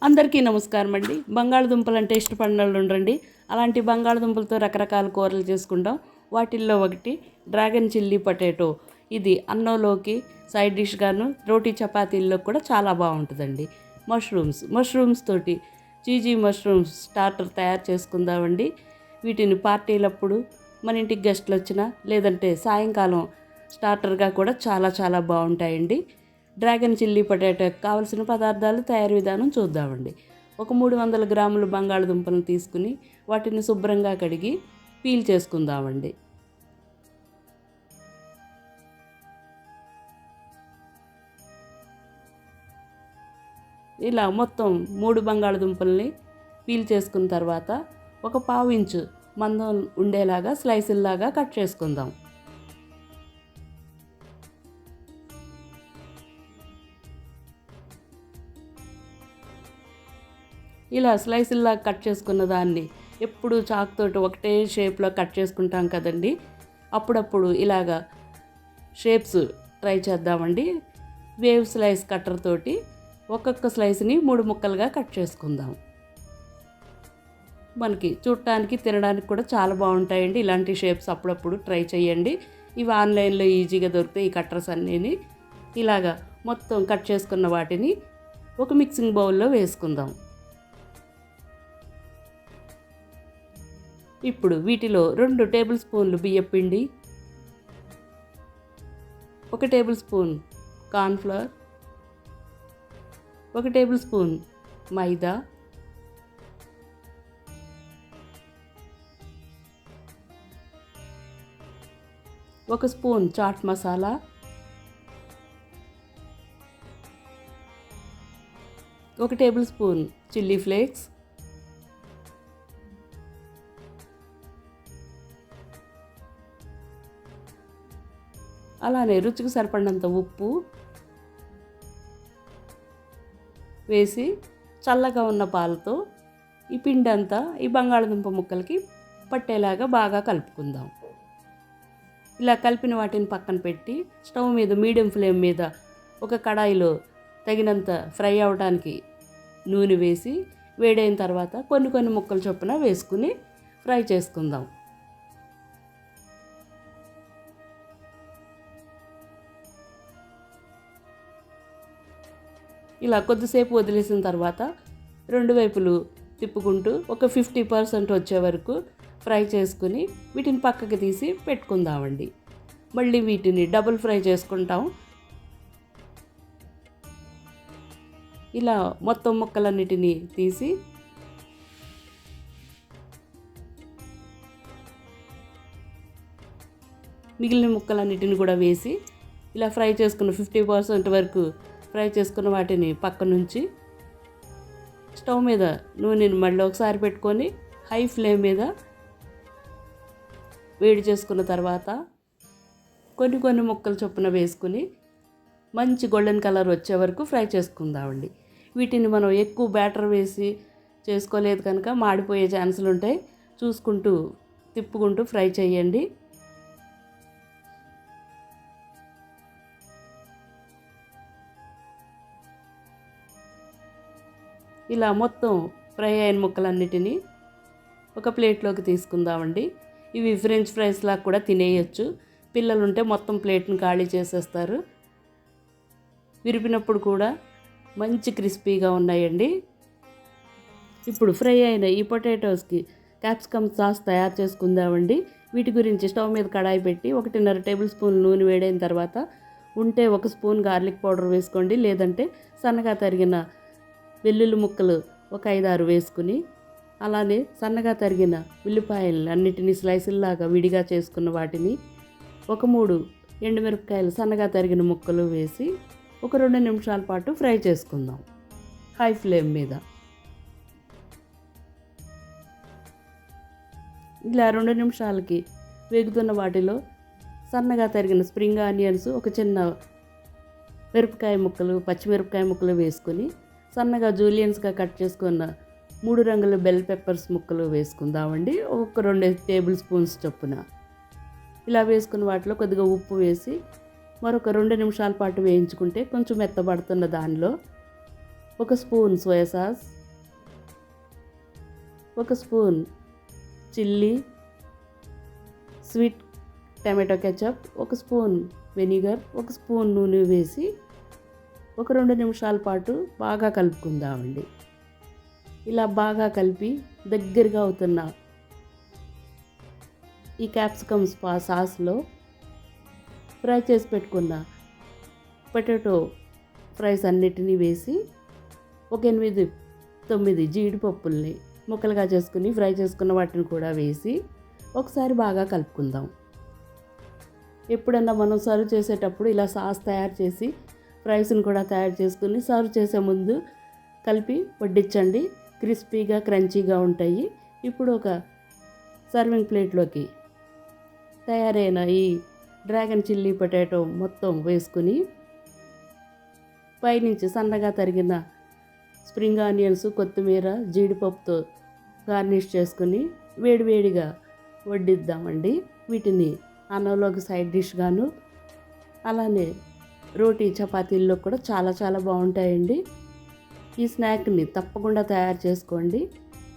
అందరికీ నమస్కారం అండి. బంగాళదుంపలు అంటే ఇష్టపడిన వాళ్ళు ఉండండి. అలాంటి బంగాళదుంపలతో రకరకాల కూరలు చేసుకుంటాం. వాటిల్లో ఒకటి డ్రాగన్ చిల్లీ పొటాటో. ఇది అన్నంలోకి సైడ్ డిష్గాను, రోటీ చపాతీల్లో కూడా చాలా బాగుంటుందండి. మష్రూమ్స్ తోటి చీజీ మష్రూమ్స్ స్టార్టర్ తయారు చేసుకుందామండి. వీటిని పార్టీలప్పుడు, మన ఇంటికి గెస్ట్లు వచ్చినా, లేదంటే సాయంకాలం స్టార్టర్గా కూడా చాలా చాలా బాగుంటాయండి. డ్రాగన్ చిల్లీ పొటాటోకి కావలసిన పదార్థాలు, తయారు విధానం చూద్దామండి. ఒక 300 గ్రాములు బంగాళదుంపలను తీసుకుని వాటిని శుభ్రంగా కడిగి పీల్ చేసుకుందామండి. ఇలా మొత్తం 3 బంగాళదుంపల్ని పీల్ చేసుకున్న తర్వాత ఒక 1/2 ఇంచు మందం ఉండేలాగా స్లైసుల్లాగా కట్ చేసుకుందాం. ఇలా స్లైసుల్లా కట్ చేసుకున్న దాన్ని ఎప్పుడు చాకుతోటి ఒకటే షేప్లో కట్ చేసుకుంటాం కదండి. అప్పుడప్పుడు ఇలాగా షేప్స్ ట్రై చేద్దామండి. వేవ్ స్లైస్ కట్టర్ తోటి ఒక్కొక్క స్లైస్ని 3 ముక్కలుగా కట్ చేసుకుందాం. మనకి చూడటానికి తినడానికి కూడా చాలా బాగుంటాయండి. ఇలాంటి షేప్స్ అప్పుడప్పుడు ట్రై చేయండి. ఇవి ఆన్లైన్లో ఈజీగా దొరుకుతాయి. ఈ కట్టర్స్ అన్నీని ఇలాగా మొత్తం కట్ చేసుకున్న వాటిని ఒక మిక్సింగ్ బౌల్లో వేసుకుందాం. ఇప్పుడు వీటిలో 2 టేబుల్ స్పూన్లు బియ్యపిండి, 1 table spoon cornflour, 1 table spoon maida, 1 spoon chaat masala, 1 table spoon chilli flakes, అలానే రుచికి సరిపడినంత ఉప్పు వేసి చల్లగా ఉన్న పాలతో ఈ పిండి అంతా ఈ బంగాళదుంప ముక్కలకి పట్టేలాగా బాగా కలుపుకుందాం. ఇలా కలిపిన వాటిని పక్కన పెట్టి స్టవ్ మీద మీడియం ఫ్లేమ్ మీద ఒక కడాయిలో తగినంత ఫ్రై అవ్వడానికి నూనె వేసి వేడైన తర్వాత కొన్ని ముక్కలు చొప్పున వేసుకుని ఫ్రై చేసుకుందాం. ఇలా కొద్దిసేపు వదిలేసిన తర్వాత 2 వైపులు తిప్పుకుంటూ ఒక 50% వచ్చే వరకు ఫ్రై చేసుకుని వీటిని పక్కకి తీసి పెట్టుకుందామండి. మళ్ళీ వీటిని డబుల్ ఫ్రై చేసుకుంటాం. ఇలా మొత్తం ముక్కలన్నిటినీ తీసి మిగిలిన ముక్కలన్నిటిని కూడా వేసి ఇలా ఫ్రై చేసుకున్న 50% వరకు ఫ్రై చేసుకున్న వాటిని పక్క నుంచి స్టవ్ మీద నూనెని మళ్ళీ ఒకసారి పెట్టుకొని హై ఫ్లేమ్ మీద వేడి చేసుకున్న తర్వాత కొన్ని ముక్కలు చొప్పున వేసుకుని మంచి గోల్డెన్ కలర్ వచ్చే వరకు ఫ్రై చేసుకుందామండి. వీటిని మనం ఎక్కువ బ్యాటర్ వేసి చేసుకోలేదు కనుక మాడిపోయే ఛాన్సులు ఉంటాయి. చూసుకుంటూ తిప్పుకుంటూ ఫ్రై చేయండి. ఇలా మొత్తం ఫ్రై అయిన ముక్కలన్నిటినీ ఒక ప్లేట్లోకి తీసుకుందామండి. ఇవి ఫ్రెంచ్ ఫ్రైస్ లాగా కూడా తినేయచ్చు. పిల్లలు ఉంటే మొత్తం ప్లేట్ని ఖాళీ చేసేస్తారు. విరిపినప్పుడు కూడా మంచి క్రిస్పీగా ఉన్నాయండి. ఇప్పుడు ఫ్రై అయిన ఈ పొటాటోస్కి క్యాప్సికమ్ సాస్ తయారు చేసుకుందామండి. వీటి గురించి స్టవ్ మీద కడాయి పెట్టి 1.5 టేబుల్ స్పూన్ నూనె వేడైన తర్వాత ఉంటే 1 స్పూన్ గార్లిక్ పౌడర్ వేసుకోండి. లేదంటే సన్నగా తరిగిన వెల్లుల్లి ముక్కలు ఒక 5-6 వేసుకుని, అలానే సన్నగా తరిగిన ఉల్లిపాయలు అన్నిటినీ స్లైసుల్లాగా విడిగా చేసుకున్న వాటిని ఒక 3 ఎండుమిరపకాయలు సన్నగా తరిగిన ముక్కలు వేసి ఒక 2 నిమిషాల పాటు ఫ్రై చేసుకుందాం హై ఫ్లేమ్ మీద. ఇలా 2 నిమిషాలకి వేగుతున్న వాటిలో సన్నగా తరిగిన స్ప్రింగ్ ఆనియన్స్, ఒక చిన్న మిరపకాయ ముక్కలు, పచ్చిమిరపకాయ ముక్కలు వేసుకొని సన్నగా జూలియన్స్గా కట్ చేసుకున్న 3 రంగుల బెల్ పెప్పర్స్ ముక్కలు వేసుకుందామండి. ఒక 2 టేబుల్ స్పూన్స్ చొప్పున ఇలా వేసుకున్న వాటిలో కొద్దిగా ఉప్పు వేసి మరొక 2 నిమిషాల పాటు వేయించుకుంటే కొంచెం మెత్తబడుతున్న దానిలో 1 spoon soya sauce, 1 spoon chilli sweet tomato ketchup, 1 spoon vinegar, 1 spoon నూనె వేసి ఒక 2 నిమిషాల పాటు బాగా కలుపుకుందామండి. ఇలా బాగా కలిపి దగ్గరగా అవుతున్న ఈ క్యాప్సికమ్ సాస్లో ఫ్రై చేసి పెట్టుకున్న పొటాటో ఫ్రైస్ అన్నిటినీ వేసి ఒక 8-9 జీడిపప్పుల్ని ముక్కలుగా చేసుకుని ఫ్రై చేసుకున్న వాటిని కూడా వేసి ఒకసారి బాగా కలుపుకుందాం. ఎప్పుడన్నా మనం సర్వ్ చేసేటప్పుడు ఇలా సాస్ తయారు చేసి ఫ్రైస్ని కూడా తయారు చేసుకుని సర్వ్ చేసే ముందు కలిపి వడ్డించండి. క్రిస్పీగా క్రంచీగా ఉంటాయి. ఇప్పుడు ఒక సర్వింగ్ ప్లేట్లోకి తయారైన ఈ డ్రాగన్ చిల్లీ పొటాటో మొత్తం వేసుకుని పైనుంచి సన్నగా తరిగిన స్ప్రింగ్ ఆనియన్స్, కొత్తిమీర, జీడిపప్పుతో గార్నిష్ చేసుకుని వేడివేడిగా వడ్డిద్దామండి. వీటిని అన్నంలోకి సైడ్ డిష్గాను అలానే రోటీ చపాతీల్లో కూడా చాలా చాలా బాగుంటాయండి. ఈ స్నాక్ని తప్పకుండా తయారు చేసుకోండి.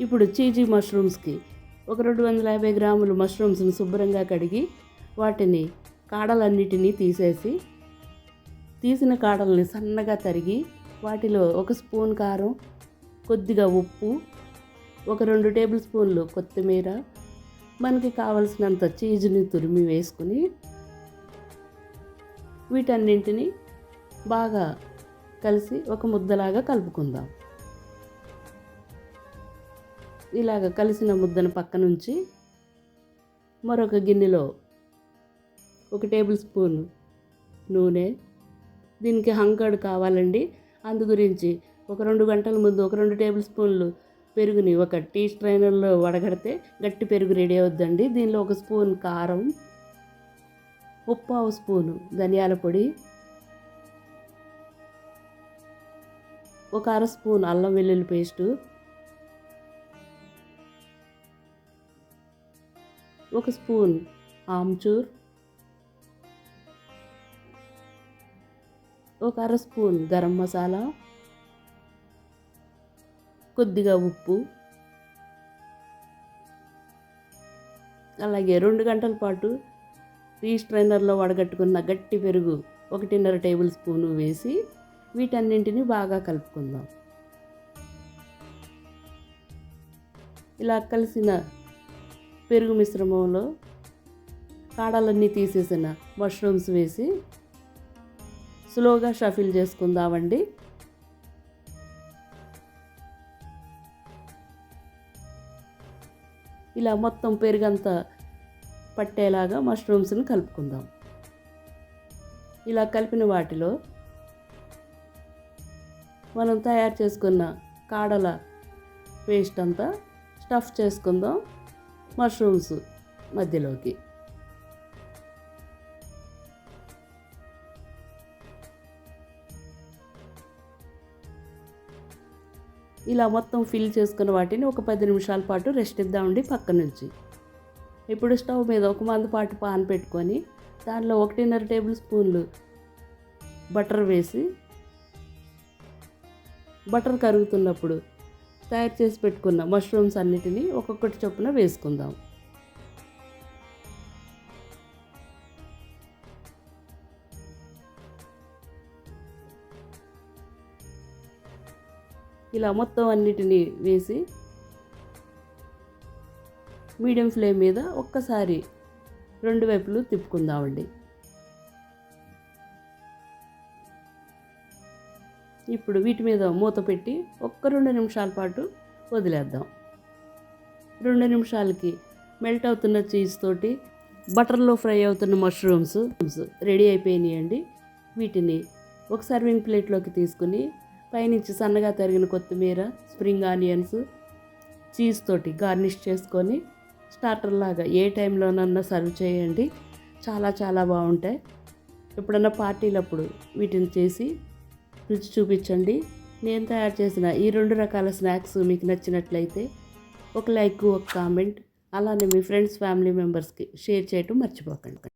ఇప్పుడు చీజీ మష్రూమ్స్కి ఒక 250 గ్రాములు మష్రూమ్స్ని శుభ్రంగా కడిగి వాటిని కాడలన్నిటినీ తీసేసి తీసిన కాడల్ని సన్నగా తరిగి వాటిలో 1 స్పూన్ కారం, కొద్దిగా ఉప్పు, ఒక 2 టేబుల్ స్పూన్లు కొత్తిమీర, మనకి కావలసినంత చీజ్ని తురిమి వేసుకుని వీటన్నింటినీ బాగా కలిసి ఒక ముద్దలాగా కలుపుకుందాం. ఇలాగ కలిసిన ముద్దను పక్కనుంచి మరొక గిన్నెలో 1 టేబుల్ స్పూన్ నూనె, దీనికి హంకర్డ్ కావాలండి. అందు గురించి ఒక 2 గంటల ముందు ఒక 2 టేబుల్ స్పూన్లు పెరుగుని ఒక టీ స్ట్రైనర్లో వడగడితే గట్టి పెరుగు రెడీ అవుద్దండి. దీనిలో 1 స్పూన్ కారం, 1/2 స్పూను ధనియాల పొడి, ఒక 1/2 స్పూన్ అల్లం వెల్లుల్లి పేస్టు, 1 స్పూన్ ఆమ్చూర్, ఒక 1/2 స్పూన్ గరం మసాలా, కొద్దిగా ఉప్పు, అలాగే 2 గంటల పాటు టీ స్ట్రైనర్లో వడగట్టుకున్న గట్టి పెరుగు 1.5 టేబుల్ స్పూను వేసి వీటన్నింటినీ బాగా కలుపుకుందాం. ఇలా కలిసిన పెరుగు మిశ్రమంలో కాడలన్నీ తీసేసిన మష్రూమ్స్ వేసి స్లోగా షఫిల్ చేసుకుందామండి. ఇలా మొత్తం పెరుగంతా పట్టేలాగా మష్రూమ్స్ని కలుపుకుందాం. ఇలా కలిపిన వాటిలో మనం తయారు చేసుకున్న కాడల పేస్ట్ అంతా స్టఫ్ చేసుకుందాం మష్రూమ్స్ మధ్యలోకి. ఇలా మొత్తం ఫిల్ చేసుకున్న వాటిని ఒక 10 నిమిషాల పాటు రెస్ట్ ఇద్దామండి పక్క నుంచి. ఇప్పుడు స్టవ్ మీద ఒక మందపాటు పాన్ పెట్టుకొని దానిలో 1.5 టేబుల్ స్పూన్లు బటర్ వేసి బటర్ కరుగుతున్నప్పుడు తయారు చేసి పెట్టుకున్న మష్రూమ్స్ అన్నిటినీ ఒక్కొక్కటి చొప్పున వేసుకుందాం. ఇలా మొత్తం అన్నిటినీ వేసి మీడియం ఫ్లేమ్ మీద ఒక్కసారి 2 వైపులు తిప్పుకుందామండి. ఇప్పుడు వీటి మీద మూత పెట్టి ఒక్క 2 నిమిషాల పాటు వదిలేద్దాం. 2 నిమిషాలకి మెల్ట్ అవుతున్న చీజ్ తోటి బటర్లో ఫ్రై అవుతున్న మష్రూమ్స్ రెడీ అయిపోయినాయండి. వీటిని ఒక సర్వింగ్ ప్లేట్లోకి తీసుకుని పైనుంచి సన్నగా తరిగిన కొత్తిమీర, స్ప్రింగ్ ఆనియన్స్, చీజ్ తోటి గార్నిష్ చేసుకొని స్టార్టర్ లాగా ఏ టైంలోనన్నా సర్వ్ చేయండి. చాలా చాలా బాగుంటాయి. ఎప్పుడన్నా పార్టీలప్పుడు వీటిని చేసి రుచి చూపించండి. నేను తయారు చేసిన ఈ 2 రకాల స్నాక్స్ మీకు నచ్చినట్లయితే ఒక లైక్, ఒక కామెంట్, అలానే మీ ఫ్రెండ్స్, ఫ్యామిలీ మెంబర్స్కి షేర్ చేయటం మర్చిపోకండి.